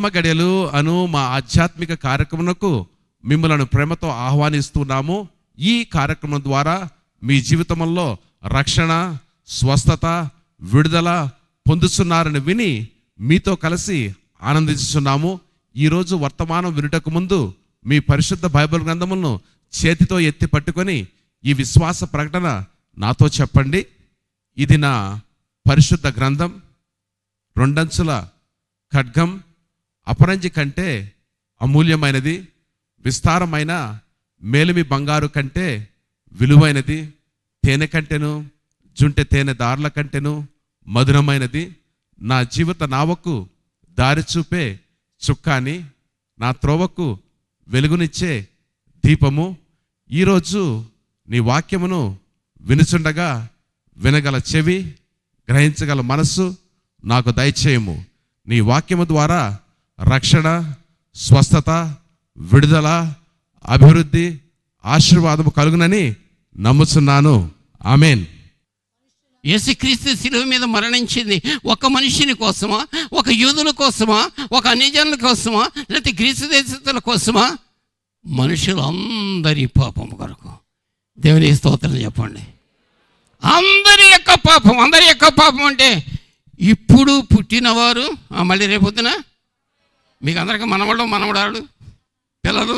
క్షేమ గడియలు అను మా ఆధ్యాత్మిక కార్యక్రమంకు మిమ్మల్ని ప్రేమతో ఆహ్వానిస్తున్నాము. ఈ కార్యక్రమం ద్వారా మీ జీవితంలో రక్షణ, స్వస్థత, విడుదల పొందుతున్నారని విని మీతో కలిసి ఆనందిస్తున్నాము. ఈరోజు వర్తమానం వినుటకు ముందు మీ పరిశుద్ధ బైబిల్ గ్రంథములను చేతితో ఎత్తి పట్టుకొని ఈ విశ్వాస ప్రకటన నాతో చెప్పండి. ఇది నా పరిశుద్ధ గ్రంథం, రెండంచుల ఖడ్గం, అపరంజి కంటే అమూల్యమైనది, విస్తారమైన మేలిమి బంగారు కంటే విలువైనది, తేనె కంటెను జుంటె తేనె దారుల కంటెను మధురమైనది, నా జీవిత నావకు దారి చూపే చుక్కాని, నా త్రోవకు వెలుగునిచ్చే దీపము. ఈరోజు నీ వాక్యమును వినుచుండగా వినగల చెవి, గ్రహించగల మనస్సు నాకు దయచేయము. నీ వాక్యము ద్వారా రక్షణ, స్వస్థత, విడుదల, అభివృద్ధి, ఆశీర్వాదము కలుగునని నమ్ముచున్నాను. ఆమేన్. యేసుక్రీస్తు శిలువ మీద మరణించింది ఒక మనిషిని కోసమా, ఒక యూదుల కోసమా, ఒక అన్యజనుల కోసమా, లేకపోతే గ్రీసు దేశస్తుల కోసమా? మనుషులందరి పాపం కొరకు. దేవుని స్తోత్రం చెప్పండి. అందరి యొక్క పాపం అంటే ఇప్పుడు పుట్టినవారు, మళ్ళీ రేపొద్దున మీకు అందరికీ మనవడాలు పిల్లలు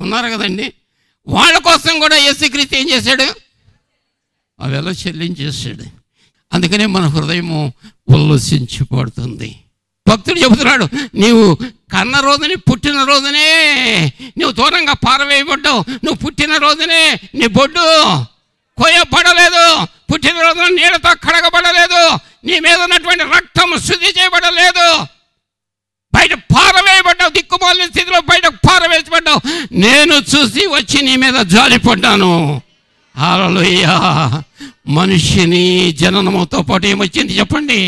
ఉన్నారు కదండి, వాళ్ళ కోసం కూడా యేసుక్రీస్తు ఏం చేశాడు? అವೆಲ್ಲ చెల్లించేశాడు. అందుకనే మన హృదయము ఉల్లసించి పడుతుంది. భక్తుడు చెబుతున్నాడు, నీవు కన్న రోజుని పుట్టిన రోజునే నువ్వు దూరంగా పారవేయబడ్డావు. నువ్వు పుట్టిన రోజునే నీ బొడ్డు కోయబడలేదు, పుట్టిన రోజున నీళ్ళతో కడగబడలేదు, నీ మీద ఉన్నటువంటి రక్తం శుద్ధి చేయబడలేదు, బయట పారవేయబడ్డావు, దిక్కుమాలిన స్థితిలో బయట పారవేయబడ్డావు. నేను చూసి వచ్చి నీ మీద జాలిపడ్డాను. హల్లెలూయా. మనిషిని జననముతో పాటు ఏమొచ్చింది చెప్పండి?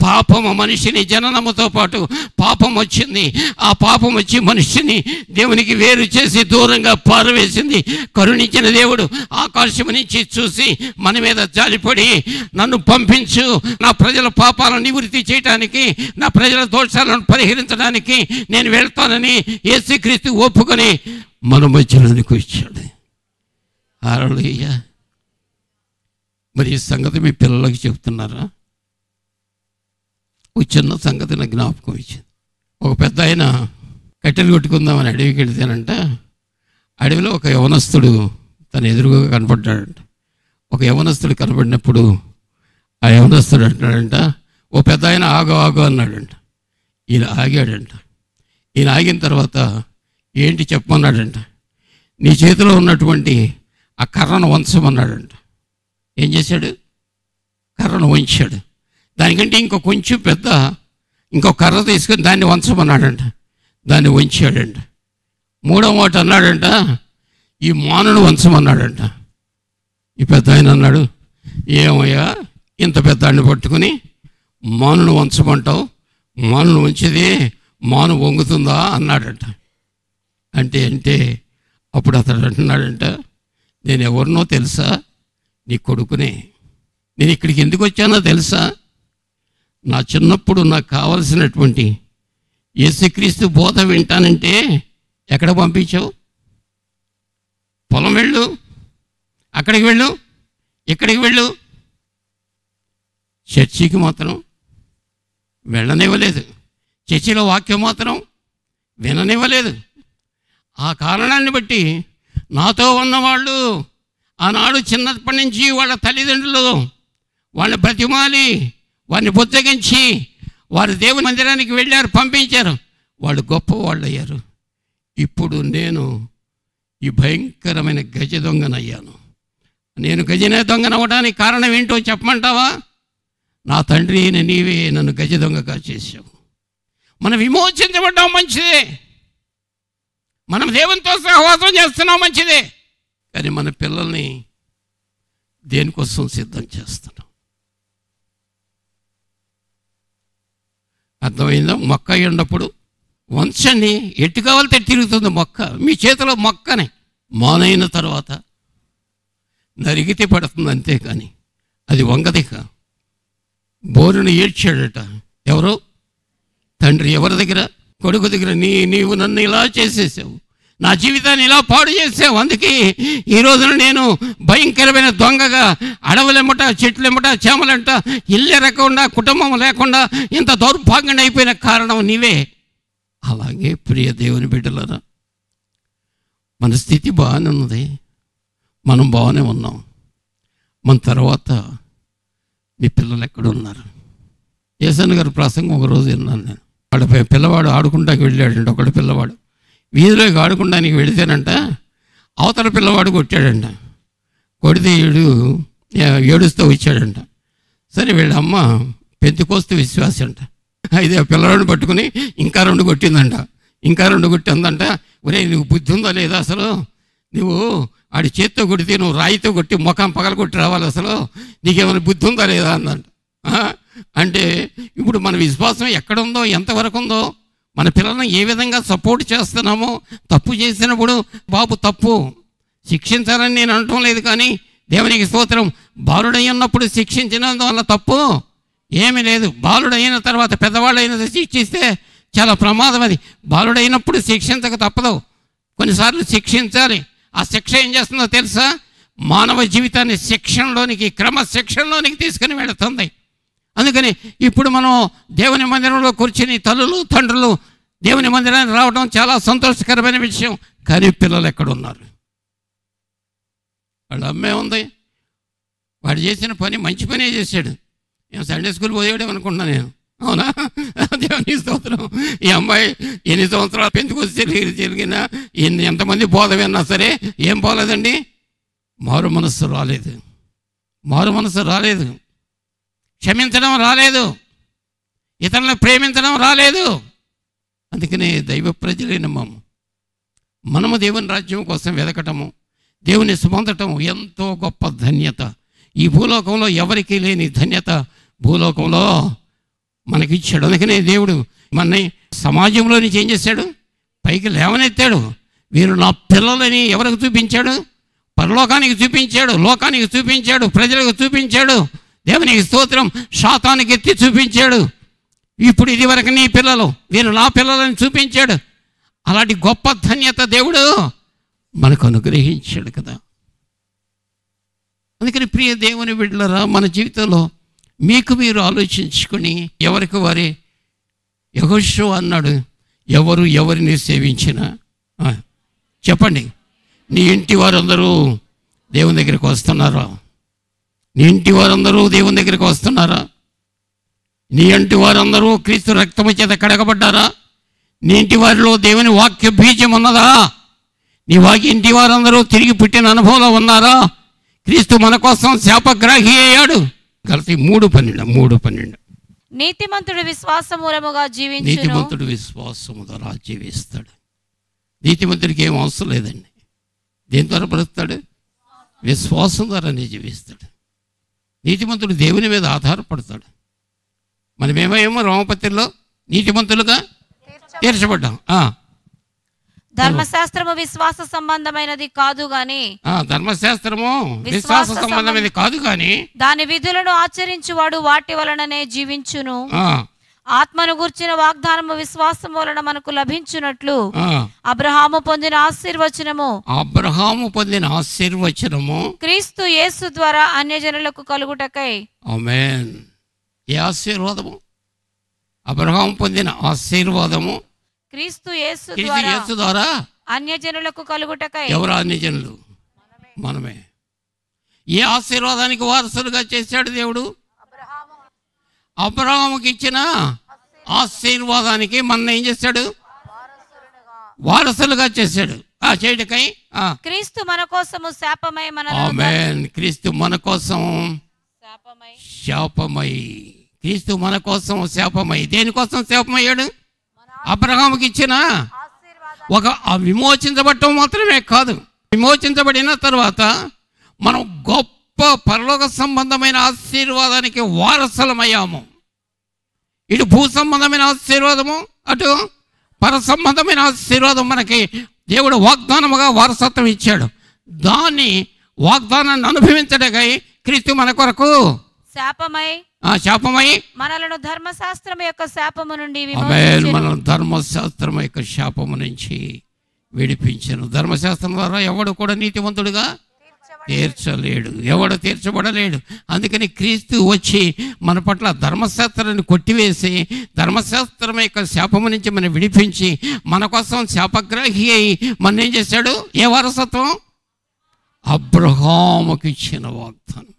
పాపము. మనిషిని జననముతో పాటు పాపం వచ్చింది. ఆ పాపం వచ్చి మనిషిని దేవునికి వేరు చేసి దూరంగా పారవేసింది. కరుణించిన దేవుడు ఆకాశం నుంచి చూసి మన మీద జాలిపడి, నన్ను పంపించు, నా ప్రజల పాపాలను నివృత్తి చేయడానికి, నా ప్రజల దోషాలను పరిహరించడానికి నేను వెళ్తానని యేసుక్రీస్తు ఒప్పుకొని మన మధ్యలోనికి వచ్చాడు. హల్లెలూయా. మరి ఈ సంగతి మీ పిల్లలకి చెప్తున్నారా? ఒక చిన్న సంగతి నాకు జ్ఞాపకం ఇచ్చింది. ఒక పెద్ద ఆయన కట్టెలు కొట్టుకుందామని అడవికి వెళితేనంట, అడవిలో ఒక యవనస్తుడు తన ఎదురుగా కనపడ్డాడంట. ఒక యవనస్తుడు కనపడినప్పుడు ఆ యవనస్తుడు అంటాడంట, ఓ పెద్ద ఆయన ఆగు అన్నాడంట. ఈయన ఆగాడంట. ఈయన ఆగిన తర్వాత ఏంటి చెప్పమన్నాడంట. నీ చేతిలో ఉన్నటువంటి ఆ కర్రను వంచమన్నాడంట. ఏం చేశాడు? కర్రను వంచాడు. దానికంటే ఇంకో కొంచెం పెద్ద ఇంకో కర్ర తీసుకొని దాన్ని వంచమన్నాడంట. దాన్ని వంచాడంట. మూడో మాట అన్నాడంట, ఈ మానును వంచమన్నాడంట. ఈ పెద్ద ఆయన అన్నాడు, ఏమయ్యా ఇంత పెద్ద అన్ని పట్టుకుని మానును వంచమంటావు? మానును వంచిది మాను వంగుతుందా అన్నాడంట. అంటే అప్పుడు అతడు అంటున్నాడంట, నేను ఎవరినో తెలుసా? నీ కొడుకునే. నేను ఇక్కడికి ఎందుకు వచ్చానో తెలుసా? నా చిన్నప్పుడు నాకు కావలసినటువంటి యేసుక్రీస్తు బోధ వింటానంటే ఎక్కడ పంపించావు? పొలం వెళ్ళు, అక్కడికి వెళ్ళు, ఇక్కడికి వెళ్ళు. చర్చికి మాత్రం వెళ్ళనివ్వలేదు. చర్చిలో వాక్యం మాత్రం విననివ్వలేదు. ఆ కారణాన్ని బట్టి నాతో ఉన్నవాళ్ళు ఆనాడు చిన్నప్పటి నుంచి వాళ్ళ తల్లిదండ్రులు వాళ్ళని బ్రతిమాలి, వారిని బుజ్జగించి వారు దేవుని మందిరానికి వెళ్ళారు, పంపించారు. వాళ్ళు గొప్పవాళ్ళు అయ్యారు. ఇప్పుడు నేను ఈ భయంకరమైన గజ దొంగనయ్యాను. నేను గజనే దొంగనవ్వడానికి కారణం ఏంటో చెప్పమంటావా? నా తండ్రి అయిన నీవే నన్ను గజ దొంగగా చేశావు. మనం విమోచించబడ్డాం మంచిదే, మనం దేవునితో సహవాసం చేస్తున్నాం మంచిదే, కానీ మన పిల్లల్ని దేనికోసం సిద్ధం చేస్తున్నాం? అర్థమైందా? మొక్క అయ్యున్నప్పుడు వంచండి, ఎట్టు కావాలితే తిరుగుతుంది మొక్క. మీ చేతిలో మొక్కనే మానైన తర్వాత నరిగితే పడుతుంది, అంతేకాని అది వంగదిక. బోరును ఏడ్చాడట ఎవరో తండ్రి. ఎవరి దగ్గర? కొడుకు దగ్గర నీవు నన్ను ఇలా చేసేసావు, నా జీవితాన్ని ఇలా పాడు చేసావు, అందుకే ఈ రోజున నేను భయంకరమైన దొంగగా అడవులెమ్మట చెట్లెమ్మట చేమలంట ఇల్లు ఎరగకుండా కుటుంబం లేకుండా ఇంత దౌర్భాగ్యం అయిపోయిన కారణం నీవే. అలాగే ప్రియ దేవుని బిడ్డలారా, మన స్థితి బాగానే ఉన్నది, మనం బాగానే ఉన్నాం. మన తర్వాత మీ పిల్లలు ఎక్కడున్నారు? యేసన్న గారి ప్రసంగం ఒకరోజు విన్నాను నేను. వాడు పిల్లవాడు ఆడుకుంటానికి వెళ్ళాడంట. ఒకడు పిల్లవాడు వీధిలోకి ఆడుకుంటానికి వెళితేనంట అవతల పిల్లవాడు కొట్టాడంట. కొడితే వీడు ఏడుస్తూ వచ్చాడంట. సరే వీళ్ళ అమ్మ పెంతుకోస్తు విశ్వాసం అంట. అయితే ఆ పిల్లవాడిని పట్టుకుని ఇంకా 2 కొట్టిందంట. ఇంకా 2 కొట్టిందంట. ఒరే నువ్వు బుద్ధి ఉందా లేదా అసలు? నువ్వు ఆడి చేత్తో కొడితే నువ్వు రాయితో కొట్టి ముఖం పగలు కొట్టి రావాలి, అసలు నీకేమైనా బుద్ధి ఉందా లేదా అందంట. అంటే ఇప్పుడు మన విశ్వాసం ఎక్కడుందో, ఎంతవరకు ఉందో, మన పిల్లల్ని ఏ విధంగా సపోర్ట్ చేస్తున్నామో. తప్పు చేసినప్పుడు బాబు తప్పు శిక్షించాలని నేను అనటం లేదు, కానీ దేవునికి స్తోత్రం, బాలుడై ఉన్నప్పుడు శిక్షించినందువల్ల తప్పు ఏమీ లేదు. బాలుడైన తర్వాత పెద్దవాళ్ళైన శిక్షిస్తే చాలా ప్రమాదం. అది బాలుడైనప్పుడు శిక్షించక తప్పదు, కొన్నిసార్లు శిక్షించాలి. ఆ శిక్ష ఏం చేస్తుందో తెలుసా? మానవ జీవితాన్ని శిక్షణలోనికి, క్రమశిక్షణలోనికి తీసుకుని వెళుతుంది. అందుకని ఇప్పుడు మనం దేవుని మందిరంలో కూర్చుని తల్లులు తండ్రులు దేవుని మందిరానికి రావడం చాలా సంతోషకరమైన విషయం. కానీ పిల్లలు ఎక్కడున్నారు? వాళ్ళ అమ్మే ఉంది. వాడు చేసిన పని మంచి పనే చేశాడు. నేను సండే స్కూల్ పోయాడు అనుకుంటున్నాను నేను. అవునా? దేవుని స్తోత్రం. ఈ అమ్మాయి ఎన్ని సంవత్సరాలు పెంచుకొచ్చి జరిగినా ఎంతమంది బోధ విన్నా సరే ఏం పోలేదండి? మారు మనస్సు రాలేదు, మారు మనస్సు రాలేదు, క్షమించడం రాలేదు, ఇతరులను ప్రేమించడం రాలేదు. అందుకనే దైవ ప్రజలైన మనము దేవుని రాజ్యం కోసం వెదకటము, దేవుని సుమందటము ఎంతో గొప్ప ధన్యత. ఈ భూలోకంలో ఎవరికీ లేని ధన్యత భూలోకంలో మనకిచ్చాడు. అందుకనే దేవుడు మనని సమాజంలో నుంచి ఏం చేశాడు? పైకి లేవనెత్తాడు. వీరు నా పిల్లలని ఎవరికి చూపించాడు? పరలోకానికి చూపించాడు, లోకానికి చూపించాడు, ప్రజలకు చూపించాడు. దేవునికి స్తోత్రం, శాతానికి ఎత్తి చూపించాడు. ఇప్పుడు ఇది వరకు నీ పిల్లలు, వీరు నా పిల్లలని చూపించాడు. అలాంటి గొప్ప ధన్యత దేవుడు మనకు అనుగ్రహించాడు కదా. అందుకని ప్రియ దేవుని బిడ్డలారా, మన జీవితంలో మీకు మీరు ఆలోచించుకుని ఎవరికి వారే యెహోషువ అన్నాడు, ఎవరు ఎవరిని సేవించినా చెప్పండి, నీ ఇంటి వారందరూ దేవుని దగ్గరికి వస్తున్నారా? నీ ఇంటి వారందరూ దేవుని దగ్గరికి వస్తున్నారా? నీ ఇంటి వారందరూ క్రీస్తు రక్తము చేత కడగబడ్డారా? నీ ఇంటి వారిలో దేవుని వాక్య బీజం ఉన్నదా? నీ ఇంటి వారందరూ తిరిగి పుట్టిన అనుభవంలో ఉన్నారా? క్రీస్తు మన కోసం శాపగ్రాహి అయ్యాడు. గలతీ 3:12 నీతిమంతుడు విశ్వాసం మూలముగా జీవించును. నీతిమంతుడు విశ్వాసము ద్వారా జీవిస్తాడు. నీతిమంతుడికి ఏం అవసరం లేదండి. దేని ద్వారా బ్రతుకుతాడు? విశ్వాసం ద్వారానే జీవిస్తాడు. నీతిమంతుడు దేవుని మీద ఆధారపడతాడు. మనమేమో రోమపత్రిలో నీతిమంతులుగా తీర్చబడ్డాం. ధర్మశాస్త్రము విశ్వాస సంబంధమైనది కాదు గాని, ధర్మశాస్త్రము విశ్వాస సంబంధమైనది కాదు గాని దాని విధులను ఆచరించువాడు వాటి వలననే జీవించును. ఆత్మను గూర్చిన వాగ్దానము విశ్వాసం వలన మనకు లభించునట్లు అబ్రహాము పొందిన ఆశీర్వచనము క్రీస్తు యేసు ద్వారా అన్యజనులకు కలుగుటకై. ఆమేన్. ఏ ఆశీర్వాదము? అబ్రహాము పొందిన ఆశీర్వాదము క్రీస్తు యేసు ద్వారా అన్యజనులకు కలుగుటకై. ఎవరు అన్యజనులు? మనమే. ఏ ఆశీర్వాదానికి వారసులుగా చేశాడు దేవుడు? అబ్రహాముకి ఇచ్చిన ఆశీర్వాదానికి మన ఏం చేశాడు? వారసులుగా చేశాడు. చేయటకై క్రీస్తు మన కోసము శాపమై ఆమేన్. క్రీస్తు మన కోసం శాపమై. క్రీస్తు మన కోసం శాపమై. దేనికోసం శాపమయ్యాడు? అబ్రహాముకి ఇచ్చిన ఒక విమోచించబడటం మాత్రమే కాదు, విమోచించబడిన తర్వాత మనం గొప్ప పరలోక సంబంధమైన ఆశీర్వాదానికి వారసులమయ్యాము. ఇటు భూ సంబంధమైన ఆశీర్వాదము, అటు పర సంబంధమైన ఆశీర్వాదం మనకి దేవుడు వాగ్దానముగా వారసత్వం ఇచ్చాడు. దాన్ని వాగ్దానాన్ని అనుభవించడానికై క్రీస్తు మన కొరకు శాపమై మనలను ధర్మశాస్త్రం యొక్క శాపము నుండి మనం ధర్మశాస్త్రం యొక్క శాపము నుంచి విడిపించను. ధర్మశాస్త్రం ద్వారా ఎవడు కూడా నీతివంతుడుగా తీర్చలేడు, ఎవడు తీర్చబడలేడు. అందుకని క్రీస్తు వచ్చి మన పట్ల ధర్మశాస్త్రాన్ని కొట్టివేసి ధర్మశాస్త్రం యొక్క శాపము నుంచి మనం విడిపించి మన కోసం శాపగ్రాహి అయి మన ఏం చేశాడు? ఏ వారసత్వం? అబ్రహాముకి ఇచ్చిన వాగ్దానం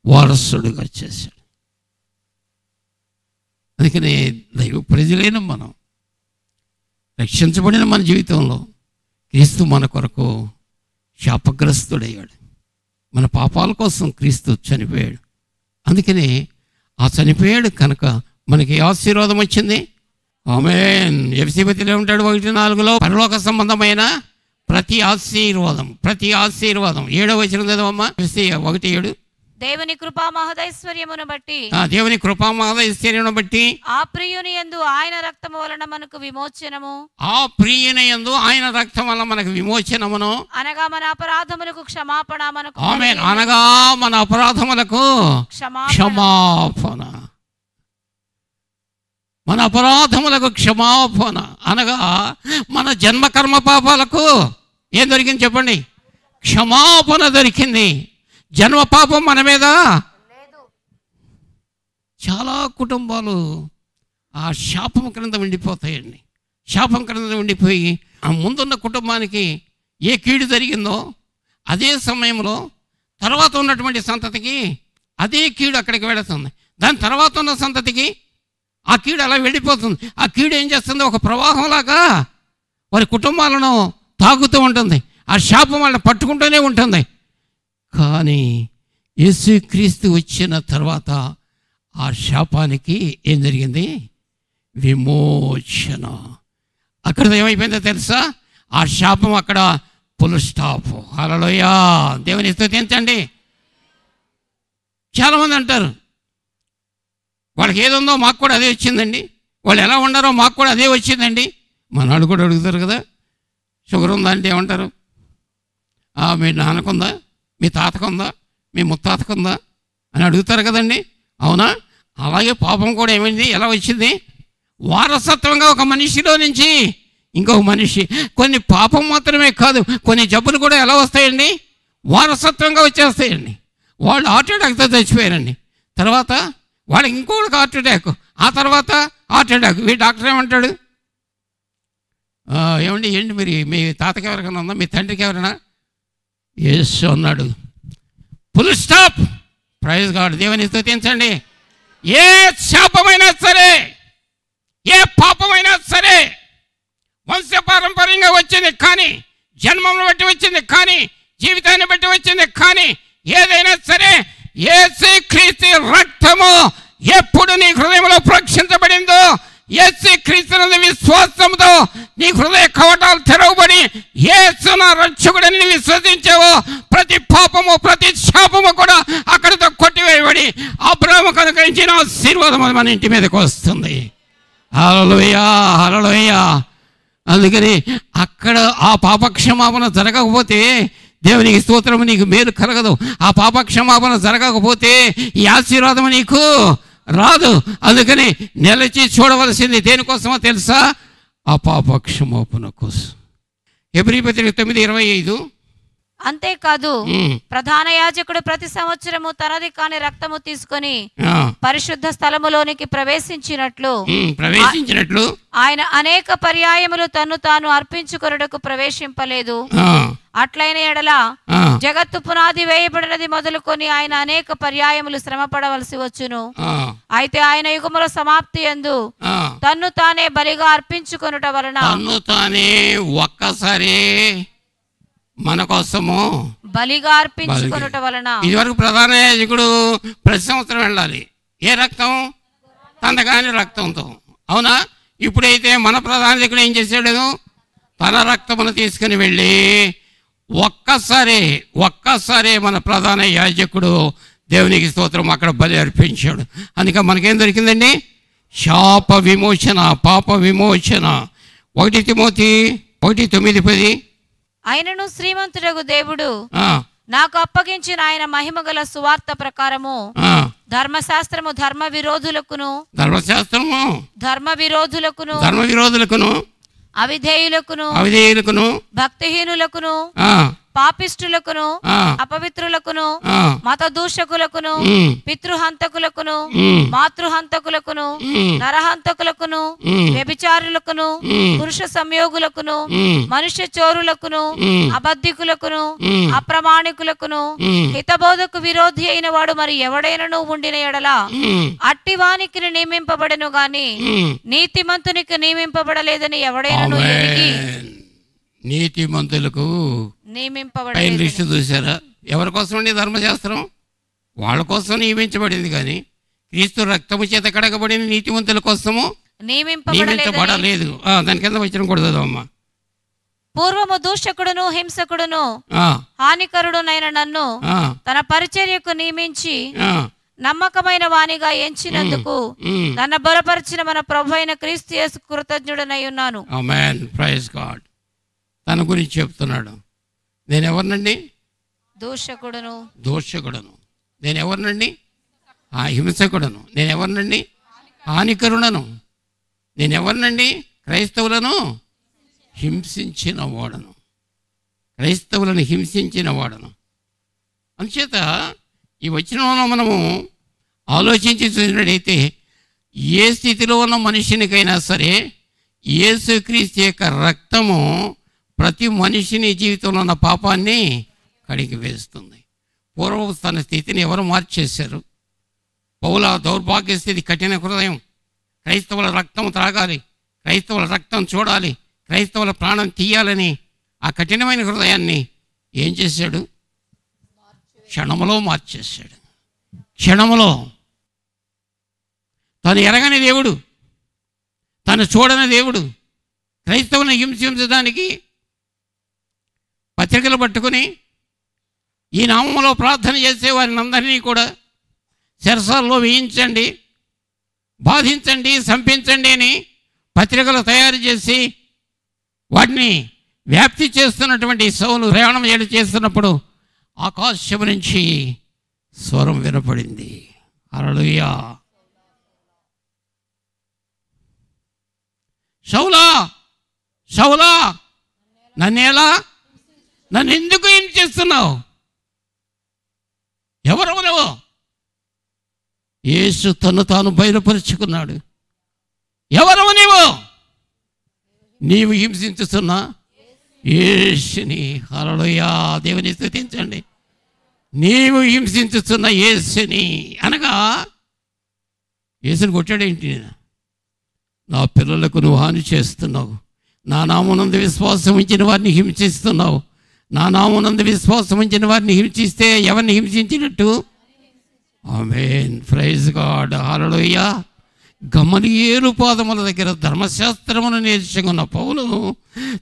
వారసుడుగా చేశాడు. అందుకని దైవ ప్రజలైన మనం రక్షించబడిన మన జీవితంలో క్రీస్తు మన కొరకు శాపగ్రస్తుడయ్యాడు. మన పాపాల కోసం క్రీస్తు చనిపోయాడు. అందుకని ఆ చనిపోయాడు కనుక మనకి ఆశీర్వాదం వచ్చింది. ఆమేన్. ఎఫెసీయులో ఉంటాడు 1:4 పరలోక సంబంధమైన ప్రతి ఆశీర్వాదం 7వ వచనం చదవమ్మా. ఎఫెసీయులు 1:7. దేవుని కృపా మహదైశ్వర్యమును బట్టి దేవుని కృపా మహదైశ్వర్యమును బట్టి ఆ ప్రియుని యందు ఆయన రక్తము వలన మనకు విమోచనము అనగా మన అపరాధములకు క్షమాపణ మనకు. ఆమేన్. అనగా మన అపరాధములకు క్షమాపణ, మన అపరాధములకు క్షమాపణ అనగా మన జన్మకర్మ పాపాలకు ఏం దొరికింది చెప్పండి? క్షమాపణ దొరికింది. జన్మ పాపం మన మీద లేదు. చాలా కుటుంబాలు ఆ శాపం క్రింద ఉండిపోతాయండి. శాపం క్రింద ఉండిపోయి ఆ ముందున్న కుటుంబానికి ఏ కీడు జరిగిందో అదే సమయంలో తర్వాత ఉన్నటువంటి సంతతికి అదే కీడు అక్కడికి వెళుతుంది. దాని తర్వాత ఉన్న సంతతికి ఆ కీడు అలా వెళ్ళిపోతుంది. ఆ కీడు ఏం చేస్తుంది? ఒక ప్రవాహంలాగా వారి కుటుంబాలను తాగుతూ ఉంటుంది. ఆ శాపం వాళ్ళని పట్టుకుంటూనే ఉంటుంది. కానీ యేసుక్రీస్తు వచ్చిన తర్వాత ఆ శాపానికి ఏం జరిగింది? విమోచన. అక్కడ ఏమైపోయిందో తెలుసా? ఆ శాపం అక్కడ ఫుల్ స్టాప్. హల్లెలూయా. దేవుని స్తుతించండి. చాలామంది అంటారు వాళ్ళకి ఏదుందో మాకు కూడా అదే వచ్చిందండి, వాళ్ళు ఎలా ఉన్నారో మాకు కూడా అదే వచ్చిందండి. మనాడు కూడా అడుగుతారు కదా, షుగర్ ఉందా అంటే ఏమంటారు? మీ నాన్నకుందా, మీ తాతకుందా, మీ ముత్తాతకుందా అని అడుగుతారు కదండి. అవునా? అలాగే పాపం కూడా ఏమైంది? ఎలా వచ్చింది? వారసత్వంగా ఒక మనిషిలో నుంచి ఇంకొక మనిషి. కొన్ని పాపం మాత్రమే కాదు, కొన్ని జబ్బులు కూడా ఎలా వస్తాయండి? వారసత్వంగా వచ్చేస్తాయండి. వాళ్ళు హార్ట్ అటాక్తో చచ్చిపోయారండి. తర్వాత వాళ్ళకి ఇంకొకటి హార్ట్ అటాక్, ఆ తర్వాత హార్ట్ అటాక్. మీ డాక్టర్ ఏమంటాడు? ఏమండి ఏంటి మీరు మీ తాతకి ఎవరికైనా ఉందా, మీ తండ్రికి ఎవరైనా? యేసు అన్నాడు. Full stop. Praise God. దేవుని స్తుతించండి. ఏ శాపమైనా సరే, ఏ పాపమైనా సరే వంశపారంపర్యంగా వచ్చింది కానీ, జన్మను బట్టి వచ్చింది కానీ, జీవితాన్ని బట్టి వచ్చింది కానీ, ఏదైనా సరే యేసుక్రీస్తు రక్తము ఎప్పుడు నీ హృదయంలో ప్రోక్షించబడిందో, యేసుక్రీస్తునందు విశ్వాసంతో నీ హృదయ కవాటాలు తెరవబడి యేసు నా రక్షకుడని విశ్వసించావో ప్రతి పాపము ప్రతి శాపము కూడా అక్కడితో కొట్టివేయబడి అబ్రహాము అనుగ్రహించిన ఆశీర్వాదం మన ఇంటి మీదకి వస్తుంది. హల్లెలూయా, హల్లెలూయా. అందుకని అక్కడ ఆ పాపక్షమాపణ జరగకపోతే దేవునికి స్తోత్రము, నీకు మేలు కలగదు. ఆ పాపక్షమాపణ జరగకపోతే ఈ ఆశీర్వాదం నీకు రాదు. అందుకని నిలిచి చూడవలసింది దేనికోసమో తెలుసా? ఆ పాపక్షమాపణ కోసం. హెబ్రీ పత్రిక 9:25. అంతేకాదు ప్రధాన యాజకుడు ప్రతి సంవత్సరము తనది కాని రక్తము తీసుకొని పరిశుద్ధ స్థలములోనికి ప్రవేశించినట్లు ఆయన అనేక పర్యాయములు తన్ను తాను అర్పించుకొనుటకు ప్రవేశింపలేదు. అట్లైన ఎడల జగత్తు పునాది వేయబడినది మొదలుకొని ఆయన అనేక పర్యాయములు శ్రమ పడవలసి వచ్చును. అయితే ఆయన యుగముల సమాప్తి యందు తన్ను తానే బలిగా అర్పించుకొనుట వలన ఒక్కసారి మన కోసము బలిగా అర్పించుకొనుట వలన. ఇదివరకు ప్రధాన యాజకుడు ప్రతి సంవత్సరం వెళ్ళాలి. ఏ రక్తం? తనగాని రక్తంతో. అవునా? ఇప్పుడైతే మన ప్రధాన యాజకుడు ఏం చేశాడు? తన రక్తమును తీసుకుని వెళ్ళి ఒక్కసారి మన ప్రధాన యాజకుడు దేవునికి స్తోత్రం అక్కడ బలి అర్పించాడు. అందుకే మనకేం దొరికిందండి? శాప విమోచన, పాప విమోచన. 1 తిమోతి 1:9-10. ఆయనను శ్రీమంతుడగు దేవుడు నాకు అప్పగించిన ఆయన మహిమగల సువార్త ప్రకారము ధర్మశాస్త్రము ధర్మ విరోధులకును అవిధేయులకును భక్తిహీనులకును పాపిష్టులకును అపవిత్రులకును మతదూషకులకును పితృహంతకులకును మాతృహంతకులకును నరహంతకులకును వ్యభిచారులకును పురుష సంయోగులకును మనుష్య చోరులకును అబద్ధికులకును అప్రమాణికులకును హితబోధకు విరోధి అయిన వాడు మరి ఎవడైనను ఉండిన ఎడల అట్టివానికి నియమింపబడెను గాని నీతిమంతునికి నియమింపబడలేదని ఎవడైనను ఎరిగి నీతిమంతులకు పైన లిస్టు చూసారా? ఎవరి కోసం అండి ధర్మశాస్త్రం? వాళ్ళ కోసం నియమించబడింది, కానీ క్రీస్తు రక్తము చేత కడగబడిన నీతిమంతుల కోసము నియమించబడలేదు. దాని కింద వచ్చిన కూడదు అమ్మా. పూర్వము దూషకుడును హింసకుడును హానికరుడునైన నన్ను తన పరిచర్యకు నియమించి నమ్మకమైన వానిగా ఎంచినందుకు నన్ను బలపరిచిన మన ప్రభు అయిన క్రీస్తు యేసు కృతజ్ఞుడనై ఉన్నాను. ఆమేన్. Praise God. తన గురించి చెప్తున్నాడు. నేను ఎవరినండి? దూషకుడను. నేను ఎవరినండి? హింసకుడను. నేను ఎవరినండి? హానికరుడను. నేను ఎవరినండి? క్రైస్తవులను హింసించిన వాడను. అందుచేత ఈ వచనంలో మనము ఆలోచించి చూసినట్టయితే ఏ స్థితిలో ఉన్న మనిషినికైనా సరే యేసుక్రీస్తు యొక్క రక్తము ప్రతి మనిషిని జీవితంలో ఉన్న పాపాన్ని కడిగి వేస్తుంది. పూర్వపు తన స్థితిని ఎవరు మార్చేశారు? పౌల దౌర్భాగ్య స్థితి, కఠిన హృదయం, క్రైస్తవుల రక్తం త్రాగాలి, క్రైస్తవుల రక్తం చూడాలి, క్రైస్తవుల ప్రాణం తీయాలని ఆ కఠినమైన హృదయాన్ని ఏం చేశాడు? క్షణములో మార్చేశాడు. క్షణములో తను ఎరగని దేవుడు, తను చూడని దేవుడు క్రైస్తవుని హింసించడానికి పత్రికలు పట్టుకుని ఈ నామములో ప్రార్థన చేసే వారిని అందరినీ కూడా చెరసాల్లో వేయించండి, బాధించండి, చంపించండి అని పత్రికలు తయారు చేసి వాటిని వ్యాప్తి చేస్తున్నటువంటి సౌలు ప్రయాణం చేస్తున్నప్పుడు ఆకాశం నుంచి స్వరం వినపడింది. హల్లెలూయా. సౌలా, సౌలా, నన్ను ఎందుకు ఏం చేస్తున్నావు? ఎవరు నువ్వు? యేసు తను తాను బయలుపరుచుకున్నాడు. ఎవరు నీవు హింసించుతున్నా యేసుని. హల్లెలూయా. దేవుని స్తుతించండి. నీవు హింసించుతున్న యేసుని అనగా యేసుని కొట్టాడేంటి? నా పిల్లలకు నువ్వు హాని చేస్తున్నావు, నా నామమునందు విశ్వాసం ఉంచిన వారిని హింసిస్తున్నావు. నా నామమునందు విశ్వాసం ఉంచిన వారిని హింసిస్తే ఎవరిని హింసించినట్టు? ఆమేన్. Praise God. హల్లెలూయా. గమలీయేలు పాదముల దగ్గర ధర్మశాస్త్రమును నేర్చుకున్న పౌలు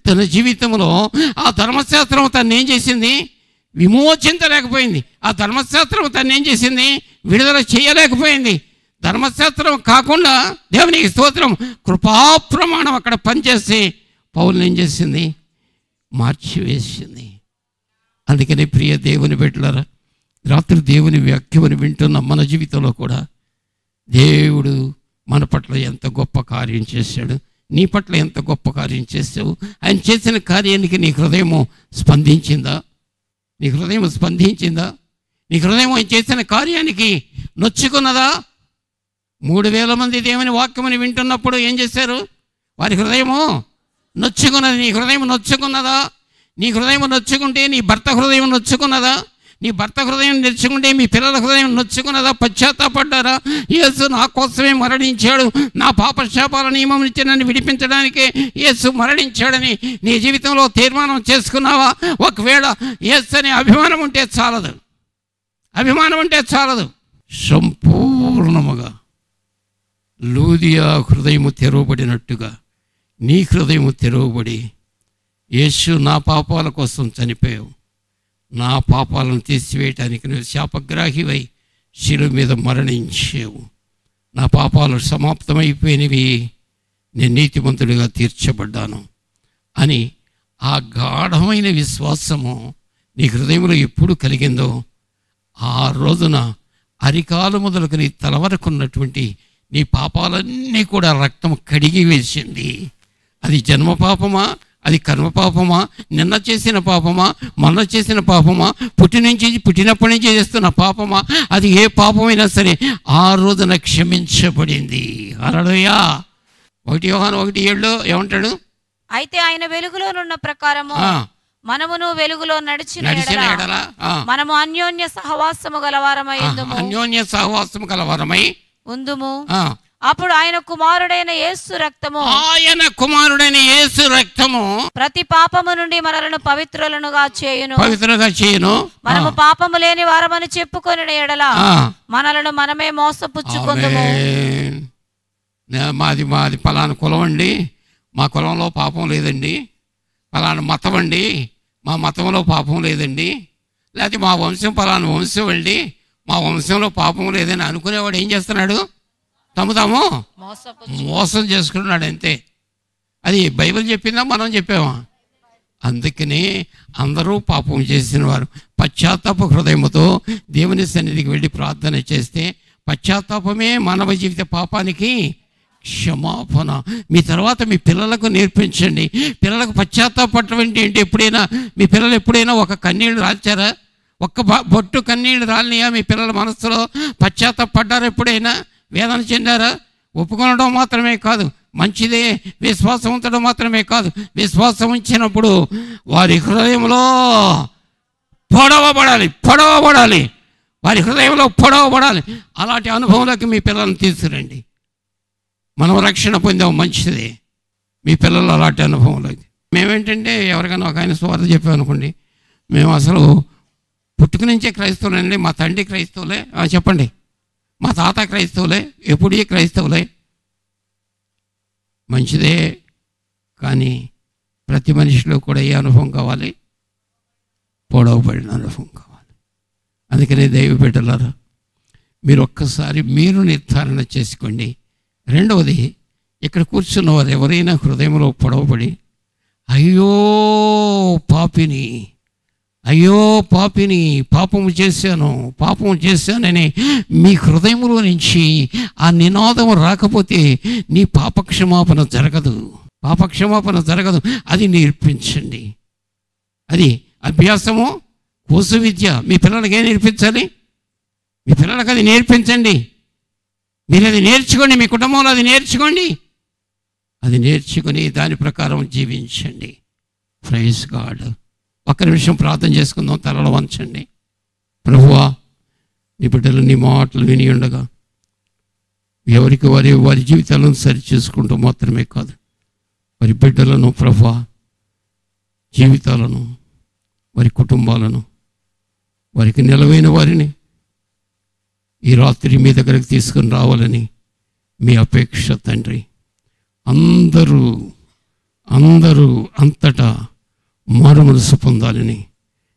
తన జీవితంలో ఆ ధర్మశాస్త్రం తను ఏం చేసింది? విమోచించలేకపోయింది. ఆ ధర్మశాస్త్రం తను ఏం చేసింది? విడుదల చేయలేకపోయింది. ధర్మశాస్త్రం కాకుండా దేవునికి స్తోత్రం కృపాప్రమాణం అక్కడ పనిచేసి పౌలుని ఏం చేసింది? మార్చివేసింది. అందుకని ప్రియ దేవుని బిడ్డలారా, రాత్రి దేవుని వాక్యమును వింటున్న మన జీవితంలో కూడా దేవుడు మన పట్ల ఎంత గొప్ప కార్యం చేశాడు, నీ పట్ల ఎంత గొప్ప కార్యం చేసావు. ఆయన చేసిన కార్యానికి నీ హృదయము స్పందించిందా? నీ హృదయం స్పందించిందా? నీ హృదయం ఆయన చేసిన కార్యానికి నొచ్చుకున్నదా? 3000 మంది దేవుని వాక్యముని వింటున్నప్పుడు ఏం చేశారు? వారి హృదయము నొచ్చుకున్నది. నీ హృదయం నొచ్చుకున్నదా? నీ హృదయం నొచ్చుకుంటే నీ భర్త హృదయం నొచ్చుకున్నదా? నీ భర్త హృదయం నొచ్చుకుంటే మీ పిల్లల హృదయం నొచ్చుకున్నదా? పశ్చాత్తాపడ్డారా? యేసు నా కోసమే మరణించాడు, నా పాపశాపాల నియమం నుంచి నన్ను విడిపించడానికి యేసు మరణించాడని నీ జీవితంలో తీర్మానం చేసుకున్నావా? ఒకవేళ యేసు అనే అభిమానం ఉంటే చాలదు. సంపూర్ణముగా లూదియా హృదయము తెరవబడినట్టుగా నీ హృదయము తెరవబడి, యేసు నా పాపాల కోసం చనిపోయావు, నా పాపాలను తీసివేయటానికి నువ్వు శాపగ్రాహివై శిలువ మీద మరణించావు, నా పాపాలు సమాప్తమైపోయినవి, నేను నీతిమంతుడిగా తీర్చబడ్డాను అని ఆ గాఢమైన విశ్వాసము నీ హృదయంలో ఎప్పుడు కలిగిందో ఆ రోజున అరికాలు మొదలుకు నీ తల వరకు ఉన్నటువంటి నీ పాపాలన్నీ కూడా రక్తం కడిగి వేసింది. అది జన్మ పాపమా, అది కర్మ పాపమా, నిన్న చేసిన పాపమా, మొన్న చేసిన పాపమా, పుట్టినప్పటి నుంచి చేస్తున్న పాపమా, అది ఏ పాపమైనా సరే ఆ రోజున క్షమించబడింది. హల్లెలూయా. 1 యోహాను 1:7 ఏమంటాడు? అయితే ఆయన వెలుగులోనున్న ప్రకారము మనమును వెలుగులో నడిచిన ఎడల మనము అన్యోన్య సహవాసము గలవారమై ఉందుము. అప్పుడు ఆయన కుమారుడైన యేసు రక్తము ప్రతి పాపము నుండి మనలను పవిత్రులుగా చేయును. మనము పాపము లేని వారమని చెప్పుకొని ఎడల మనలను మనమే మోసపుచ్చుకొందుము. మాది పలానా కులం అండి, మా కులంలో పాపం లేదండి. పలానా మతం అండి, మా మతంలో పాపం లేదండి. లేకపోతే మా వంశం పలానా వంశం అండి, మా వంశంలో పాపం లేదని అనుకునేవాడు ఏం చేస్తున్నాడు? తాము మోసం చేసుకున్నాడు అంతే. అది బైబిల్ చెప్పిందా, మనం చెప్పామా? అందుకని అందరూ పాపం చేసిన వారు పశ్చాత్తాప హృదయముతో దేవుని సన్నిధికి వెళ్ళి ప్రార్థన చేస్తే పశ్చాత్తాపమే మానవ జీవిత పాపానికి క్షమాపణ. మీ తర్వాత మీ పిల్లలకు నేర్పించండి. పిల్లలకు పశ్చాత్తాపడటం ఏంటి? ఎప్పుడైనా మీ పిల్లలు ఎప్పుడైనా ఒక కన్నీళ్ళు రాల్చారా? ఒక్క బొట్టు కన్నీళ్ళు రాలినాయా మీ పిల్లల మనసులో? పశ్చాత్తాపడ్డారా? ఎప్పుడైనా వేదన చెందారా? ఒప్పుకొనడం మాత్రమే కాదు, మంచిదే విశ్వాసం ఉంచడం మాత్రమే కాదు, విశ్వాసం ఉంచినప్పుడు వారి హృదయంలో పొడవబడాలి, వారి హృదయంలో పొడవబడాలి. అలాంటి అనుభవంలోకి మీ పిల్లల్ని తీసుకురండి. మనం రక్షణ పొందాం, మంచిదే. మీ పిల్లలు అలాంటి అనుభవంలోకి. మేమేంటంటే ఎవరికైనా ఒక ఆయన సువార్త చెప్పామనుకోండి, మేము అసలు పుట్టుక నుంచే క్రైస్తవులండి, మా తండ్రి క్రైస్తవులే, చెప్పండి, మా తాత క్రైస్తవులే, ఎప్పుడూ క్రైస్తవులే. మంచిదే, కానీ ప్రతి మనిషిలో కూడా ఏ అనుభవం కావాలి? పొడవబడిన అనుభవం కావాలి. అందుకనే దైవ బిడ్డలారా, మీరు ఒక్కసారి మీరు నిర్ధారణ చేసుకోండి. రెండవది, ఇక్కడ కూర్చున్నవారు ఎవరైనా హృదయంలో పొడవబడి అయ్యో పాపిని పాపము చేశానని మీ హృదయంలో నుంచి ఆ నినాదం రాకపోతే నీ పాపక్షమాపణ జరగదు. అది నేర్పించండి. అది అభ్యాసము, కోసు విద్య. మీ పిల్లలకి ఏం నేర్పించాలి? మీ పిల్లలకు అది నేర్పించండి. మీరు అది నేర్చుకోండి, మీ కుటుంబంలో అది నేర్చుకోండి. అది నేర్చుకొని దాని ప్రకారం జీవించండి. Praise God. ఒక్క నిమిషం ప్రార్థన చేసుకుందాం. తలలో వంచండి. ప్రభువా, నీ బిడ్డలు నీ మాటలు విని ఉండగా ఎవరికి వారి జీవితాలను సరిచేసుకుంటూ మాత్రమే కాదు, వారి బిడ్డలను, ప్రభువా, జీవితాలను, వారి కుటుంబాలను, వారికి నిలవైన వారిని ఈ రాత్రి మీ దగ్గరకు తీసుకుని రావాలని మీ అపేక్ష తండ్రి. అందరూ అంతటా మారు మనసు పొందాలని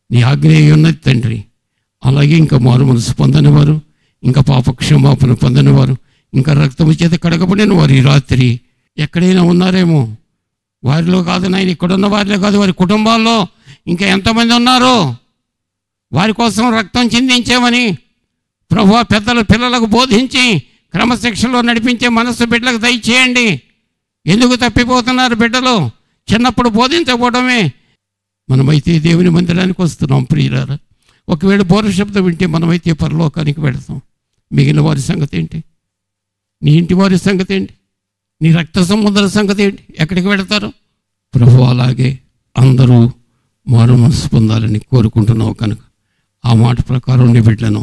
నీ ఆజ్ఞ ఉన్నది తండ్రి. అలాగే ఇంకా మారు మనసు పొందనివారు, ఇంకా పాపక్షమాపణ పొందనివారు, ఇంకా రక్తము చేత కడగబడిన వారు ఈ రాత్రి ఎక్కడైనా ఉన్నారేమో. వారిలో కాదు నాయన, ఇక్కడున్న వారిలో కాదు, వారి కుటుంబాల్లో ఇంకా ఎంతమంది ఉన్నారో వారి కోసం రక్తం చిందించామని ప్రభువా పెద్దలు పిల్లలకు బోధించి క్రమశిక్షణలో నడిపించే మనస్సు బిడ్డలకు దయచేయండి. ఎందుకు తప్పిపోతున్నారు బిడ్డలు? చిన్నప్పుడు బోధించకపోవడమే. మనమైతే దేవుని మందిరానికి వస్తున్నాం ప్రియులారా. ఒకవేళ బోర శబ్దం వింటే మనమైతే పరలోకానికి వెళతాం. మిగిలిన వారి సంగతి ఏంటి? నీ ఇంటి వారి సంగతి ఏంటి? నీ రక్త సంబంధాల సంగతి ఏంటి? ఎక్కడికి వెళతారు? ప్రభు అలాగే అందరూ మారు మనసు పొందాలని కోరుకుంటున్నావు కనుక ఆ మాట ప్రకారం నీ బిడ్డలను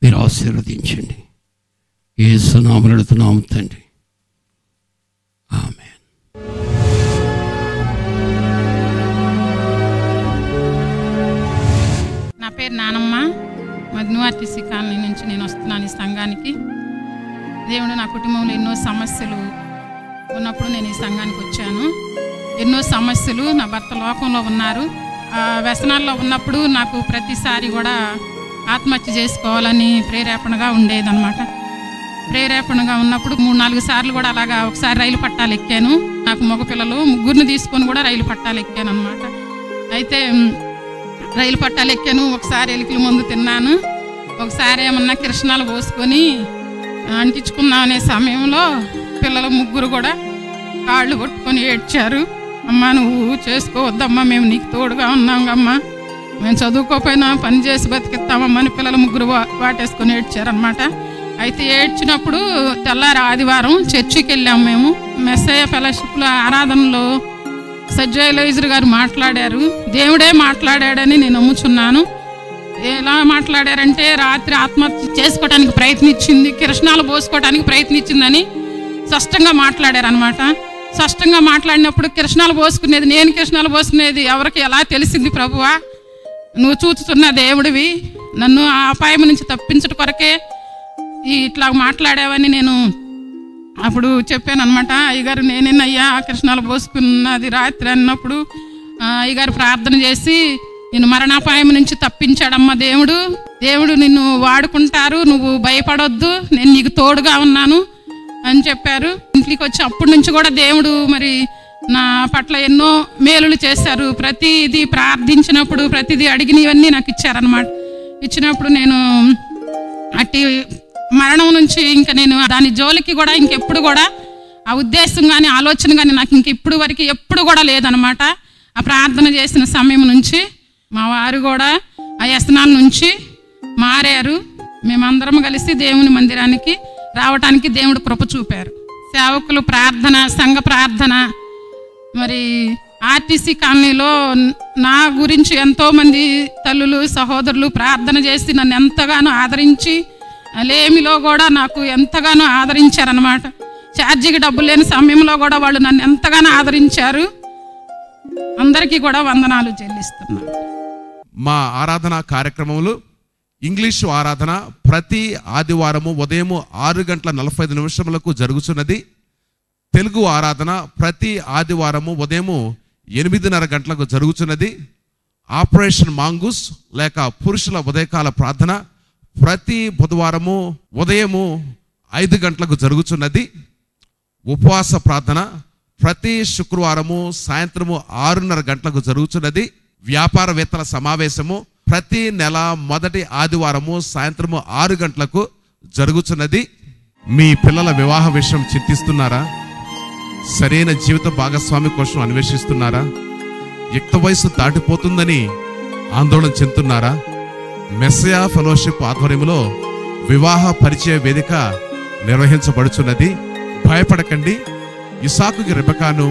మీరు ఆశీర్వదించండి. యేసు నామములో అడుగుతున్నాము తండ్రి, ఆమేన్. నా పేరు నానమ్మ. మధ్యవార్టీసీ కాలనీ నుంచి నేను వస్తున్నాను ఈ సంఘానికి. దేవుడు నా కుటుంబంలో ఎన్నో సమస్యలు ఉన్నప్పుడు నేను ఈ సంఘానికి వచ్చాను. ఎన్నో సమస్యలు. నా భర్త లోకంలో ఉన్నారు. వ్యసనాల్లో ఉన్నప్పుడు నాకు ప్రతిసారి కూడా ఆత్మహత్య చేసుకోవాలని ప్రేరేపణగా ఉండేదన్నమాట. ప్రేరేపణగా ఉన్నప్పుడు 3-4 సార్లు కూడా అలాగా, ఒకసారి రైలు పట్టాలు ఎక్కాను. నాకు మగపిల్లలు 3 తీసుకొని కూడా రైలు పట్టాలు ఎక్కాను అనమాట. అయితే రైలు పట్టాలు ఎక్కాను. ఒకసారి ఎలికల మందు తిన్నాను. ఒకసారి ఏమన్నా కిరసనాలు పోసుకొని అంటించుకుందాం అనే సమయంలో పిల్లలు ముగ్గురు కూడా కాళ్ళు కొట్టుకొని ఏడ్చారు. అమ్మ నువ్వు చేసుకోవద్దమ్మా, మేము నీకు తోడుగా ఉన్నామమ్మా, మేము చదువుకోపోయినా పని చేసి బతికిస్తామమ్మా అని పిల్లలు ముగ్గురు వాటేసుకొని ఏడ్చారనమాట. అయితే ఏడ్చినప్పుడు తెల్లారి ఆదివారం చర్చికి వెళ్ళాము మేము. మెస్సయ్య ఫెలోషిప్లో ఆరాధనలో సజ్జయలైజర్ గారు మాట్లాడారు. దేవుడే మాట్లాడాడని నేను నమ్ముచున్నాను. ఎలా మాట్లాడారంటే రాత్రి ఆత్మహత్య చేసుకోవడానికి ప్రయత్నించింది, కిరసనాలు పోసుకోవడానికి ప్రయత్నించిందని స్పష్టంగా మాట్లాడారనమాట. స్పష్టంగా మాట్లాడినప్పుడు కిరసనాలు పోసుకునేది, నేను కిరసనాలు పోసుకునేది ఎవరికి ఎలా తెలిసింది ప్రభువా, నువ్వు చూస్తున్న దేవుడివి, నన్ను ఆ అపాయం నుంచి తప్పించడం కొరకే ఇట్లా మాట్లాడావని నేను అప్పుడు చెప్పాను అనమాట. అయ్యగారు నేనేనయ్యా కిరసనాలు పోసుకున్నది రాత్రి అన్నప్పుడు అయ్యగారు ప్రార్థన చేసి నేను మరణాపాయం నుంచి తప్పించాడమ్మా దేవుడు, దేవుడు నిన్ను వాడుకుంటారు, నువ్వు భయపడొద్దు, నేను నీకు తోడుగా ఉన్నాను అని చెప్పారు. ఇంటికి వచ్చి అప్పటి నుంచి కూడా దేవుడు మరి నా పట్ల ఎన్నో మేలులు చేశారు. ప్రతిదీ ప్రార్థించినప్పుడు ప్రతిదీ అడిగినవన్నీ నాకు ఇచ్చారనమాట. ఇచ్చినప్పుడు నేను అట్టి మరణం నుంచి ఇంకా నేను దాని జోలికి కూడా ఇంకెప్పుడు కూడా ఆ ఉద్దేశం కానీ ఆలోచన కానీ నాకు ఇంక ఇప్పుడు వరకు ఎప్పుడు కూడా లేదనమాట. ఆ ప్రార్థన చేసిన సమయం నుంచి మా వారు కూడా ఆ వ్యసనాల నుంచి మారారు. మేమందరం కలిసి దేవుని మందిరానికి రావటానికి దేవుడు కృప చూపారు. సేవకులు ప్రార్థన, సంఘ ప్రార్థన, మరి ఆర్టీసీ కాలనీలో నా గురించి ఎంతోమంది తల్లులు సహోదరులు ప్రార్థన చేసి నన్ను ఎంతగానో ఆదరించి, లేమిలో కూడా నాకు ఎంతగానో ఆదరించారనమాట. ఛార్జీకి డబ్బులు లేని సమయంలో కూడా వాళ్ళు నన్ను ఎంతగానో ఆదరించారు. అందరికీ కూడా వందనాలు చెల్లిస్తున్నాను. మా ఆరాధన కార్యక్రమములు ఇంగ్లీషు ఆరాధన ప్రతి ఆదివారము ఉదయం 6:45 జరుగుతున్నది. తెలుగు ఆరాధన ప్రతి ఆదివారము ఉదయం 8:30 గంటలకు జరుగుతున్నది. ఆపరేషన్ మాంగూస్ లేక పురుషుల ఉదయకాల ప్రార్థన ప్రతి బుధవారము ఉదయము 5 గంటలకు జరుగుతున్నది. ఉపవాస ప్రార్థన ప్రతి శుక్రవారము సాయంత్రము 6:30 గంటలకు జరుగుతున్నది. వ్యాపారవేత్తల సమావేశము ప్రతి నెల మొదటి ఆదివారము సాయంత్రము 6 గంటలకు జరుగుతున్నది. మీ పిల్లల వివాహ విషయం చింతిస్తున్నారా? సరైన జీవిత భాగస్వామి కోసం అన్వేషిస్తున్నారా? యుక్త వయసు దాటిపోతుందని ఆందోళన చెందుతున్నారా? మెస్సయా ఫెలోషిప్ ఆధ్వర్యంలో వివాహ పరిచయ వేదిక నిర్వహించబడుచున్నది. భయపడకండి. ఇసాకుకి రెబెకాను,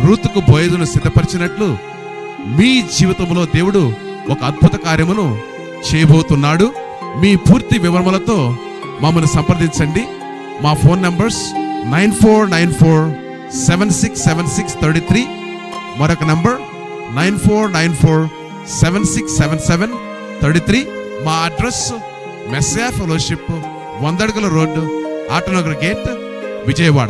రూతుకు బోయజును సిద్ధపరిచినట్లు మీ జీవితంలో దేవుడు ఒక అద్భుత కార్యమును చేయబోతున్నాడు. మీ పూర్తి వివరములతో మమ్మల్ని సంప్రదించండి. మా ఫోన్ నంబర్స్ 9494767633, మరొక నంబర్ 9494767733. మా అడ్రస్ మెస్సయా ఫెలోషిప్, 100 అడుగుల రోడ్డు, ఆటోనగర్ గేట్, విజయవాడ.